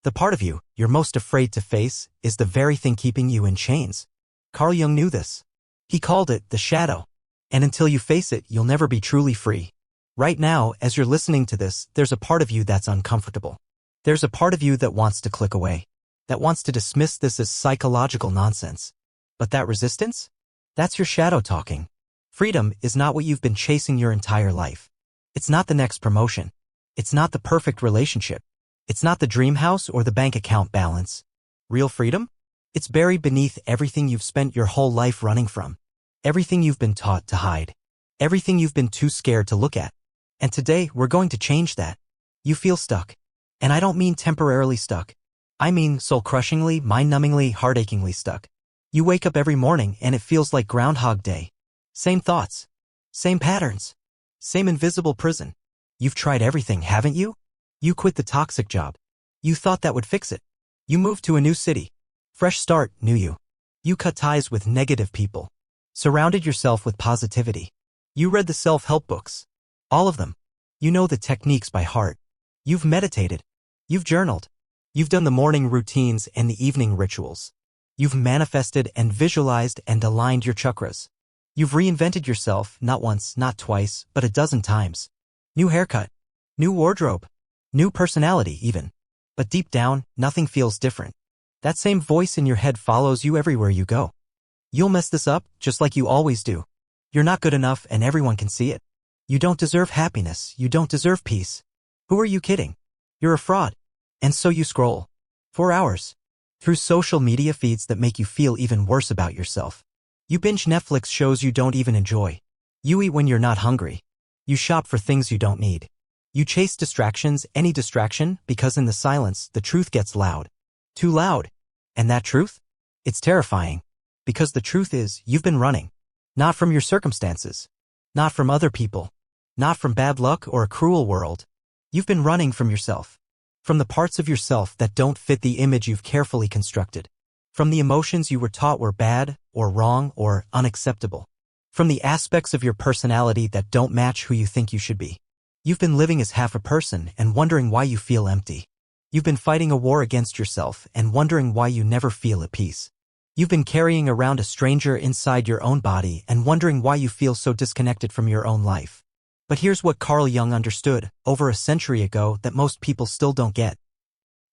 The part of you you're most afraid to face is the very thing keeping you in chains. Carl Jung knew this. He called it the shadow. And until you face it, you'll never be truly free. Right now, as you're listening to this, there's a part of you that's uncomfortable. There's a part of you that wants to click away, that wants to dismiss this as psychological nonsense. But that resistance? That's your shadow talking. Freedom is not what you've been chasing your entire life. It's not the next promotion. It's not the perfect relationship. It's not the dream house or the bank account balance. Real freedom? It's buried beneath everything you've spent your whole life running from. Everything you've been taught to hide. Everything you've been too scared to look at. And today, we're going to change that. You feel stuck. And I don't mean temporarily stuck. I mean soul-crushingly, mind-numbingly, heart-achingly stuck. You wake up every morning and it feels like Groundhog Day. Same thoughts. Same patterns. Same invisible prison. You've tried everything, haven't you? You quit the toxic job. You thought that would fix it. You moved to a new city. Fresh start, new you. You cut ties with negative people. Surrounded yourself with positivity. You read the self-help books. All of them. You know the techniques by heart. You've meditated. You've journaled. You've done the morning routines and the evening rituals. You've manifested and visualized and aligned your chakras. You've reinvented yourself not once, not twice, but 12 times. New haircut. New wardrobe. New personality even. But deep down, nothing feels different. That same voice in your head follows you everywhere you go. You'll mess this up, just like you always do. You're not good enough and everyone can see it. You don't deserve happiness, you don't deserve peace. Who are you kidding? You're a fraud. And so you scroll. For hours. Through social media feeds that make you feel even worse about yourself. You binge Netflix shows you don't even enjoy. You eat when you're not hungry. You shop for things you don't need. You chase distractions, any distraction, because in the silence, the truth gets loud. Too loud. And that truth? It's terrifying. Because the truth is, you've been running. Not from your circumstances. Not from other people. Not from bad luck or a cruel world. You've been running from yourself. From the parts of yourself that don't fit the image you've carefully constructed. From the emotions you were taught were bad, or wrong, or unacceptable. From the aspects of your personality that don't match who you think you should be. You've been living as half a person and wondering why you feel empty. You've been fighting a war against yourself and wondering why you never feel at peace. You've been carrying around a stranger inside your own body and wondering why you feel so disconnected from your own life. But here's what Carl Jung understood over a century ago that most people still don't get.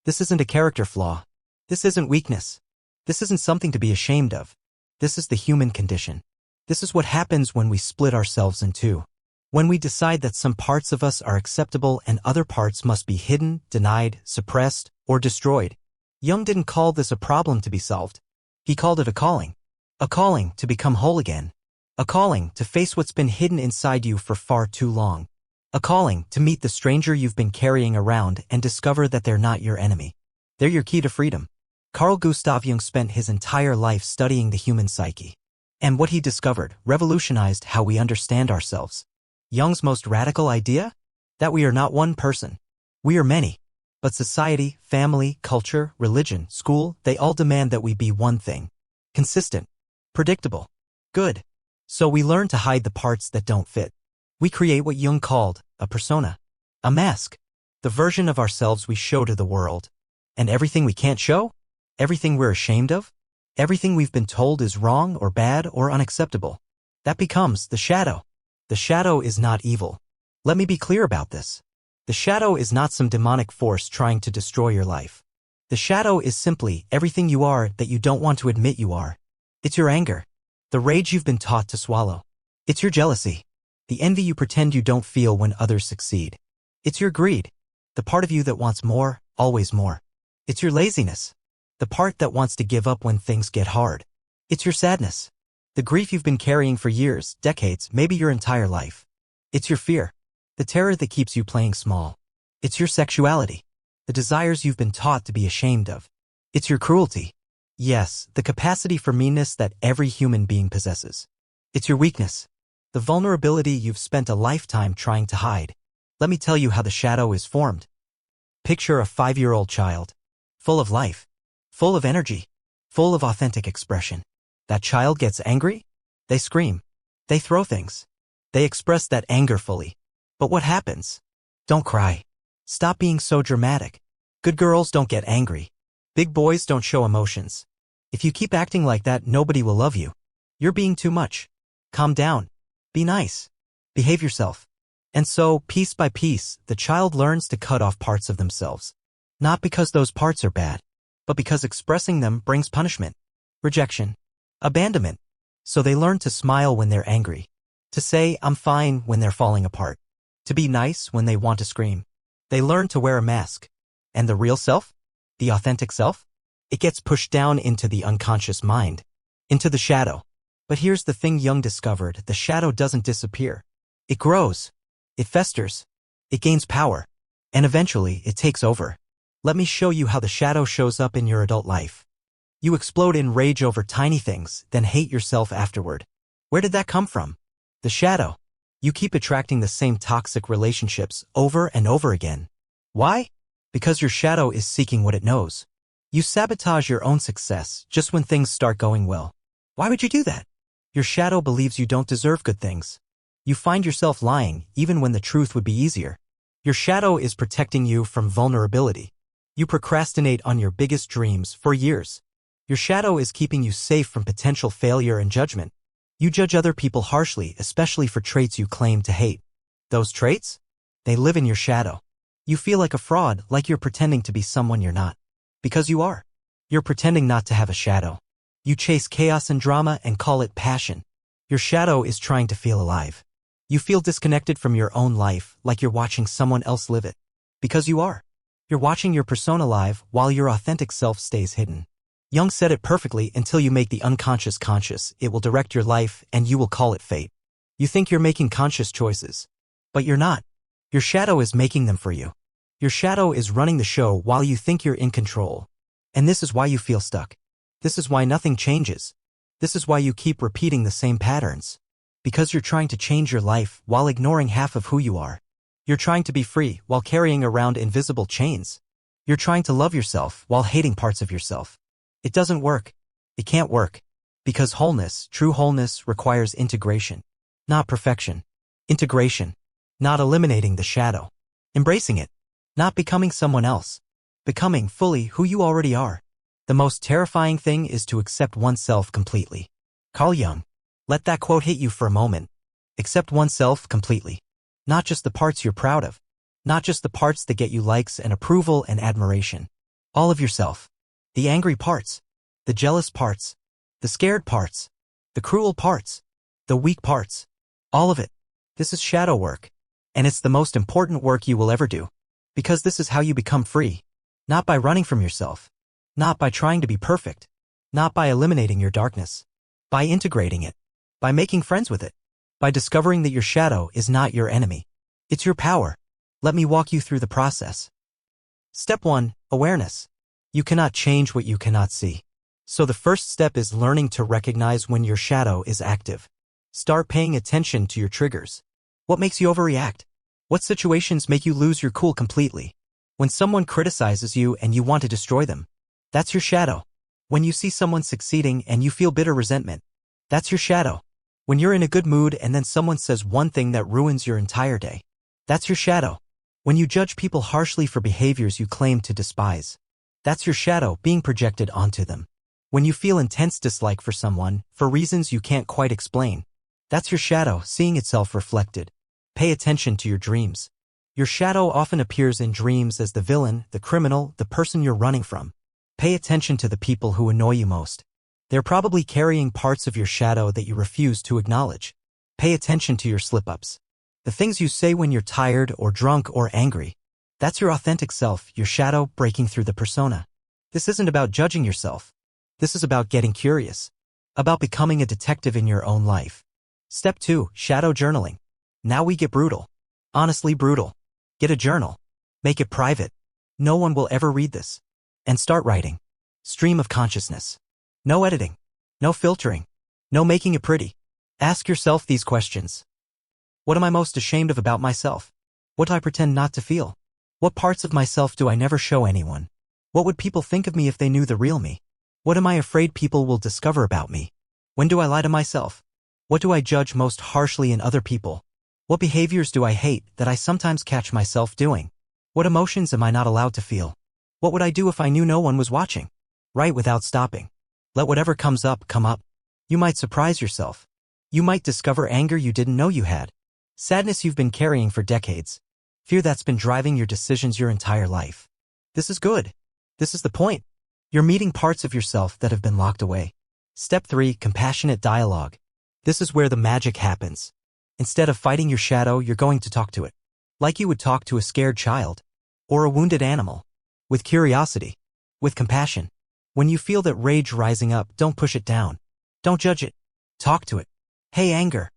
This isn't a character flaw. This isn't weakness. This isn't something to be ashamed of. This is the human condition. This is what happens when we split ourselves in two. When we decide that some parts of us are acceptable and other parts must be hidden, denied, suppressed, or destroyed. Jung didn't call this a problem to be solved. He called it a calling. A calling to become whole again. A calling to face what's been hidden inside you for far too long. A calling to meet the stranger you've been carrying around and discover that they're not your enemy. They're your key to freedom. Carl Gustav Jung spent his entire life studying the human psyche. And what he discovered revolutionized how we understand ourselves. Jung's most radical idea? That we are not one person. We are many. But society, family, culture, religion, school, they all demand that we be one thing. Consistent. Predictable. Good. So we learn to hide the parts that don't fit. We create what Jung called a persona. A mask. The version of ourselves we show to the world. And everything we can't show? Everything we're ashamed of? Everything we've been told is wrong or bad or unacceptable. That becomes the shadow. The shadow is not evil. Let me be clear about this. The shadow is not some demonic force trying to destroy your life. The shadow is simply everything you are that you don't want to admit you are. It's your anger. The rage you've been taught to swallow. It's your jealousy. The envy you pretend you don't feel when others succeed. It's your greed. The part of you that wants more, always more. It's your laziness. The part that wants to give up when things get hard. It's your sadness. The grief you've been carrying for years, decades, maybe your entire life. It's your fear. The terror that keeps you playing small. It's your sexuality. The desires you've been taught to be ashamed of. It's your cruelty. Yes, the capacity for meanness that every human being possesses. It's your weakness. The vulnerability you've spent a lifetime trying to hide. Let me tell you how the shadow is formed. Picture a 5-year-old child. Full of life. Full of energy. Full of authentic expression. That child gets angry? They scream. They throw things. They express that anger fully. But what happens? Don't cry. Stop being so dramatic. Good girls don't get angry. Big boys don't show emotions. If you keep acting like that, nobody will love you. You're being too much. Calm down. Be nice. Behave yourself. And so, piece by piece, the child learns to cut off parts of themselves. Not because those parts are bad, but because expressing them brings punishment, rejection, abandonment. So they learn to smile when they're angry, to say, "I'm fine," when they're falling apart, to be nice when they want to scream. They learn to wear a mask. And the real self? The authentic self? It gets pushed down into the unconscious mind, into the shadow. But here's the thing Jung discovered: the shadow doesn't disappear. It grows. It festers. It gains power. And eventually, it takes over. Let me show you how the shadow shows up in your adult life. You explode in rage over tiny things, then hate yourself afterward. Where did that come from? The shadow. You keep attracting the same toxic relationships over and over again. Why? Because your shadow is seeking what it knows. You sabotage your own success just when things start going well. Why would you do that? Your shadow believes you don't deserve good things. You find yourself lying even when the truth would be easier. Your shadow is protecting you from vulnerability. You procrastinate on your biggest dreams for years. Your shadow is keeping you safe from potential failure and judgment. You judge other people harshly, especially for traits you claim to hate. Those traits? They live in your shadow. You feel like a fraud, like you're pretending to be someone you're not. Because you are. You're pretending not to have a shadow. You chase chaos and drama and call it passion. Your shadow is trying to feel alive. You feel disconnected from your own life, like you're watching someone else live it. Because you are. You're watching your persona live while your authentic self stays hidden. Jung said it perfectly: until you make the unconscious conscious, it will direct your life and you will call it fate. You think you're making conscious choices. But you're not. Your shadow is making them for you. Your shadow is running the show while you think you're in control. And this is why you feel stuck. This is why nothing changes. This is why you keep repeating the same patterns. Because you're trying to change your life while ignoring half of who you are. You're trying to be free while carrying around invisible chains. You're trying to love yourself while hating parts of yourself. It doesn't work. It can't work. Because wholeness, true wholeness, requires integration. Not perfection. Integration. Not eliminating the shadow. Embracing it. Not becoming someone else. Becoming fully who you already are. The most terrifying thing is to accept oneself completely. Carl Jung. Let that quote hit you for a moment. Accept oneself completely. Not just the parts you're proud of. Not just the parts that get you likes and approval and admiration. All of yourself. The angry parts. The jealous parts. The scared parts. The cruel parts. The weak parts. All of it. This is shadow work. And it's the most important work you will ever do. Because this is how you become free. Not by running from yourself. Not by trying to be perfect. Not by eliminating your darkness. By integrating it. By making friends with it. By discovering that your shadow is not your enemy. It's your power. Let me walk you through the process. Step 1. Awareness. You cannot change what you cannot see. So the first step is learning to recognize when your shadow is active. Start paying attention to your triggers. What makes you overreact? What situations make you lose your cool completely? When someone criticizes you and you want to destroy them, that's your shadow. When you see someone succeeding and you feel bitter resentment, that's your shadow. When you're in a good mood and then someone says one thing that ruins your entire day, that's your shadow. When you judge people harshly for behaviors you claim to despise, that's your shadow being projected onto them. When you feel intense dislike for someone, for reasons you can't quite explain, that's your shadow seeing itself reflected. Pay attention to your dreams. Your shadow often appears in dreams as the villain, the criminal, the person you're running from. Pay attention to the people who annoy you most. They're probably carrying parts of your shadow that you refuse to acknowledge. Pay attention to your slip-ups. The things you say when you're tired or drunk or angry. That's your authentic self, your shadow breaking through the persona. This isn't about judging yourself. This is about getting curious. About becoming a detective in your own life. Step 2. Shadow journaling. Now we get brutal. Honestly brutal. Get a journal. Make it private. No one will ever read this. And start writing. Stream of consciousness. No editing. No filtering. No making it pretty. Ask yourself these questions. What am I most ashamed of about myself? What do I pretend not to feel? What parts of myself do I never show anyone? What would people think of me if they knew the real me? What am I afraid people will discover about me? When do I lie to myself? What do I judge most harshly in other people? What behaviors do I hate that I sometimes catch myself doing? What emotions am I not allowed to feel? What would I do if I knew no one was watching? Write without stopping. Let whatever comes up come up. You might surprise yourself. You might discover anger you didn't know you had. Sadness you've been carrying for decades. Fear that's been driving your decisions your entire life. This is good. This is the point. You're meeting parts of yourself that have been locked away. Step 3. Compassionate dialogue. This is where the magic happens. Instead of fighting your shadow, you're going to talk to it. Like you would talk to a scared child. Or a wounded animal. With curiosity. With compassion. When you feel that rage rising up, don't push it down. Don't judge it. Talk to it. Hey, anger.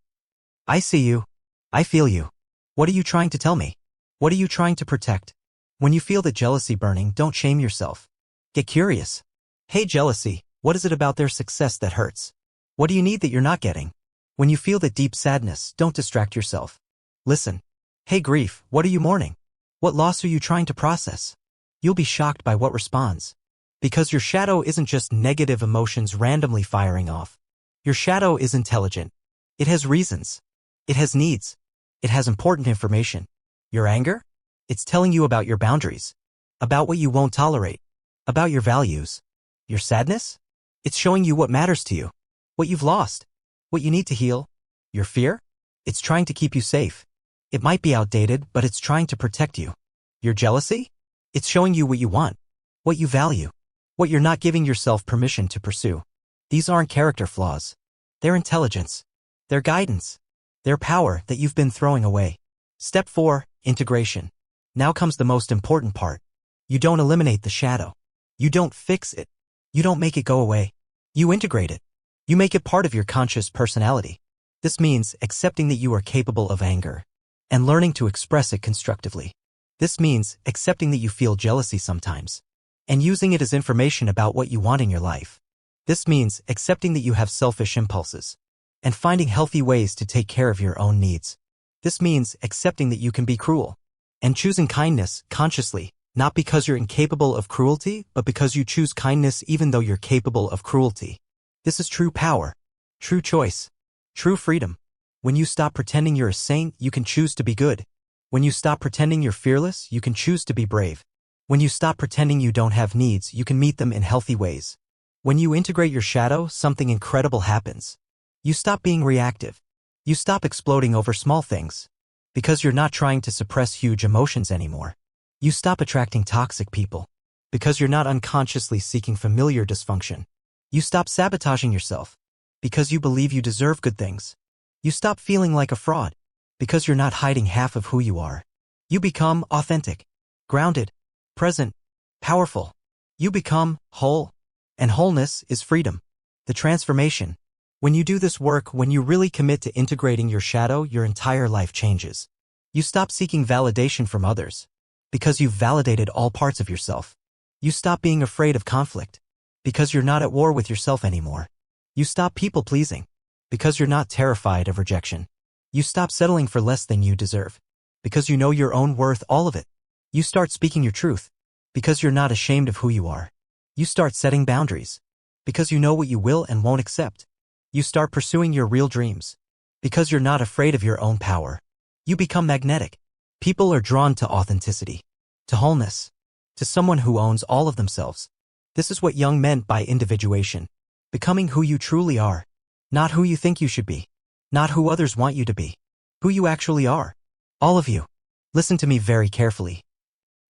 I see you. I feel you. What are you trying to tell me? What are you trying to protect? When you feel the jealousy burning, don't shame yourself. Get curious. Hey, jealousy, what is it about their success that hurts? What do you need that you're not getting? When you feel that deep sadness, don't distract yourself. Listen. Hey, grief, what are you mourning? What loss are you trying to process? You'll be shocked by what responds. Because your shadow isn't just negative emotions randomly firing off. Your shadow is intelligent. It has reasons. It has needs. It has important information. Your anger? It's telling you about your boundaries. About what you won't tolerate. About your values. Your sadness? It's showing you what matters to you. What you've lost. What you need to heal. Your fear? It's trying to keep you safe. It might be outdated, but it's trying to protect you. Your jealousy? It's showing you what you want. What you value. What you're not giving yourself permission to pursue. These aren't character flaws. They're intelligence. They're guidance. They're power that you've been throwing away. Step 4. Integration. Now comes the most important part. You don't eliminate the shadow. You don't fix it. You don't make it go away. You integrate it. You make it part of your conscious personality. This means accepting that you are capable of anger and learning to express it constructively. This means accepting that you feel jealousy sometimes and using it as information about what you want in your life. This means accepting that you have selfish impulses and finding healthy ways to take care of your own needs. This means accepting that you can be cruel and choosing kindness consciously, not because you're incapable of cruelty, but because you choose kindness even though you're capable of cruelty. This is true power, true choice, true freedom. When you stop pretending you're a saint, you can choose to be good. When you stop pretending you're fearless, you can choose to be brave. When you stop pretending you don't have needs, you can meet them in healthy ways. When you integrate your shadow, something incredible happens. You stop being reactive. You stop exploding over small things. Because you're not trying to suppress huge emotions anymore. You stop attracting toxic people. Because you're not unconsciously seeking familiar dysfunction. You stop sabotaging yourself. Because you believe you deserve good things. You stop feeling like a fraud. Because you're not hiding half of who you are. You become authentic, grounded, present, powerful. You become whole. And wholeness is freedom. The transformation. When you do this work, when you really commit to integrating your shadow, your entire life changes. You stop seeking validation from others. Because you've validated all parts of yourself. You stop being afraid of conflict. Because you're not at war with yourself anymore. You stop people-pleasing. Because you're not terrified of rejection. You stop settling for less than you deserve. Because you know your own worth, all of it. You start speaking your truth. Because you're not ashamed of who you are. You start setting boundaries. Because you know what you will and won't accept. You start pursuing your real dreams. Because you're not afraid of your own power. You become magnetic. People are drawn to authenticity. To wholeness. To someone who owns all of themselves. This is what Jung meant by individuation. Becoming who you truly are. Not who you think you should be. Not who others want you to be. Who you actually are. All of you. Listen to me very carefully.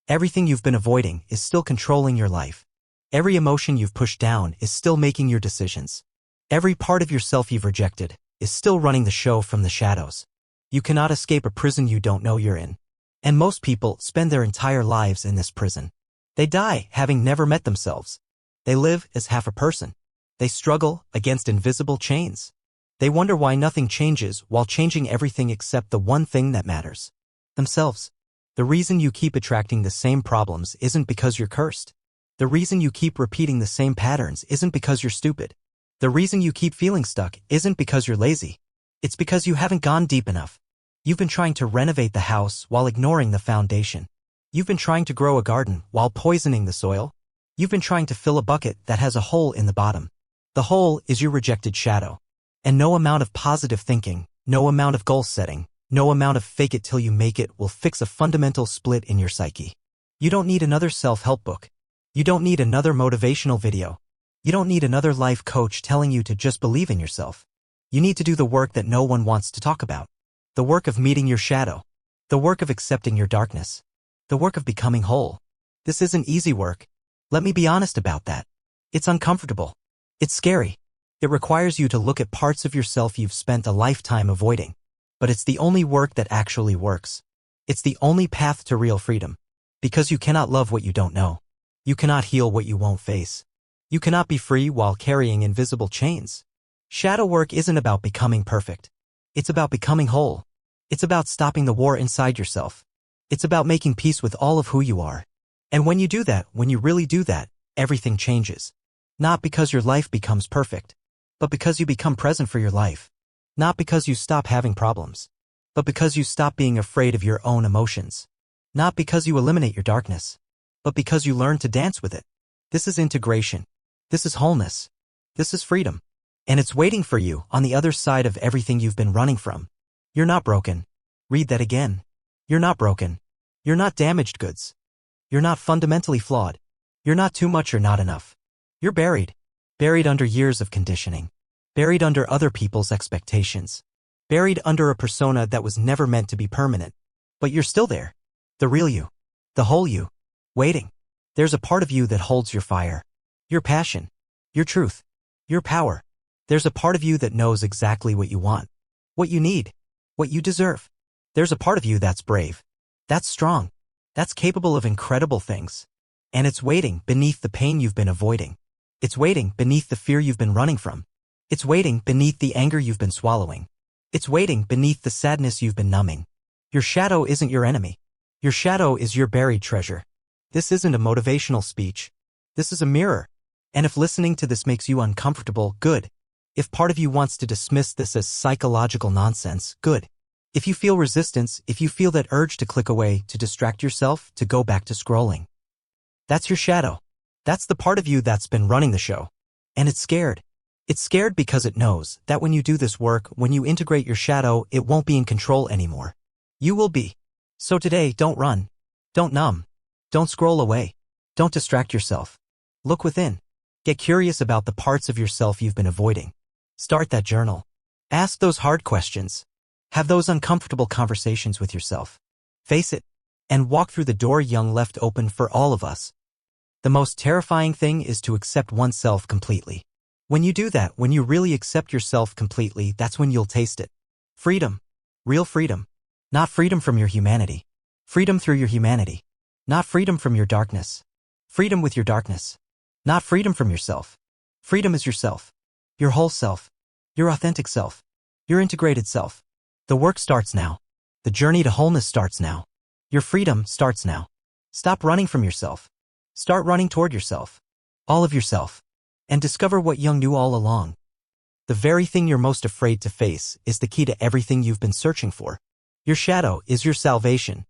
Everything you've been avoiding is still controlling your life. Every emotion you've pushed down is still making your decisions. Every part of yourself you've rejected is still running the show from the shadows. You cannot escape a prison you don't know you're in. And most people spend their entire lives in this prison. They die having never met themselves. They live as half a person. They struggle against invisible chains. They wonder why nothing changes while changing everything except the one thing that matters. Themselves. The reason you keep attracting the same problems isn't because you're cursed. The reason you keep repeating the same patterns isn't because you're stupid. The reason you keep feeling stuck isn't because you're lazy. It's because you haven't gone deep enough. You've been trying to renovate the house while ignoring the foundation. You've been trying to grow a garden while poisoning the soil. You've been trying to fill a bucket that has a hole in the bottom. The hole is your rejected shadow. And no amount of positive thinking, no amount of goal setting, no amount of fake it till you make it will fix a fundamental split in your psyche. You don't need another self-help book. You don't need another motivational video. You don't need another life coach telling you to just believe in yourself. You need to do the work that no one wants to talk about. The work of meeting your shadow. The work of accepting your darkness. The work of becoming whole. This isn't easy work. Let me be honest about that. It's uncomfortable. It's scary. It requires you to look at parts of yourself you've spent a lifetime avoiding. But it's the only work that actually works. It's the only path to real freedom. Because you cannot love what you don't know. You cannot heal what you won't face. You cannot be free while carrying invisible chains. Shadow work isn't about becoming perfect. It's about becoming whole. It's about stopping the war inside yourself. It's about making peace with all of who you are. And when you do that, when you really do that, everything changes. Not because your life becomes perfect, but because you become present for your life. Not because you stop having problems, but because you stop being afraid of your own emotions. Not because you eliminate your darkness, but because you learn to dance with it. This is integration. This is wholeness. This is freedom. And it's waiting for you on the other side of everything you've been running from. You're not broken. Read that again. You're not broken. You're not damaged goods. You're not fundamentally flawed. You're not too much or not enough. You're buried. Buried under years of conditioning. Buried under other people's expectations. Buried under a persona that was never meant to be permanent. But you're still there. The real you. The whole you. Waiting. There's a part of you that holds your fire. Your passion. Your truth. Your power. There's a part of you that knows exactly what you want. What you need. What you deserve. There's a part of you that's brave. That's strong. That's capable of incredible things. And it's waiting beneath the pain you've been avoiding. It's waiting beneath the fear you've been running from. It's waiting beneath the anger you've been swallowing. It's waiting beneath the sadness you've been numbing. Your shadow isn't your enemy. Your shadow is your buried treasure. This isn't a motivational speech. This is a mirror. And if listening to this makes you uncomfortable, good. If part of you wants to dismiss this as psychological nonsense, good. If you feel resistance, if you feel that urge to click away, to distract yourself, to go back to scrolling. That's your shadow. That's the part of you that's been running the show. And it's scared. It's scared because it knows that when you do this work, when you integrate your shadow, it won't be in control anymore. You will be. So today, don't run. Don't numb. Don't scroll away. Don't distract yourself. Look within. Get curious about the parts of yourself you've been avoiding. Start that journal. Ask those hard questions. Have those uncomfortable conversations with yourself. Face it. And walk through the door Jung left open for all of us. The most terrifying thing is to accept oneself completely. When you do that, when you really accept yourself completely, that's when you'll taste it. Freedom. Real freedom. Not freedom from your humanity. Freedom through your humanity. Not freedom from your darkness. Freedom with your darkness. Not freedom from yourself. Freedom is yourself. Your whole self. Your authentic self. Your integrated self. The work starts now. The journey to wholeness starts now. Your freedom starts now. Stop running from yourself. Start running toward yourself. All of yourself. And discover what Jung knew all along. The very thing you're most afraid to face is the key to everything you've been searching for. Your shadow is your salvation.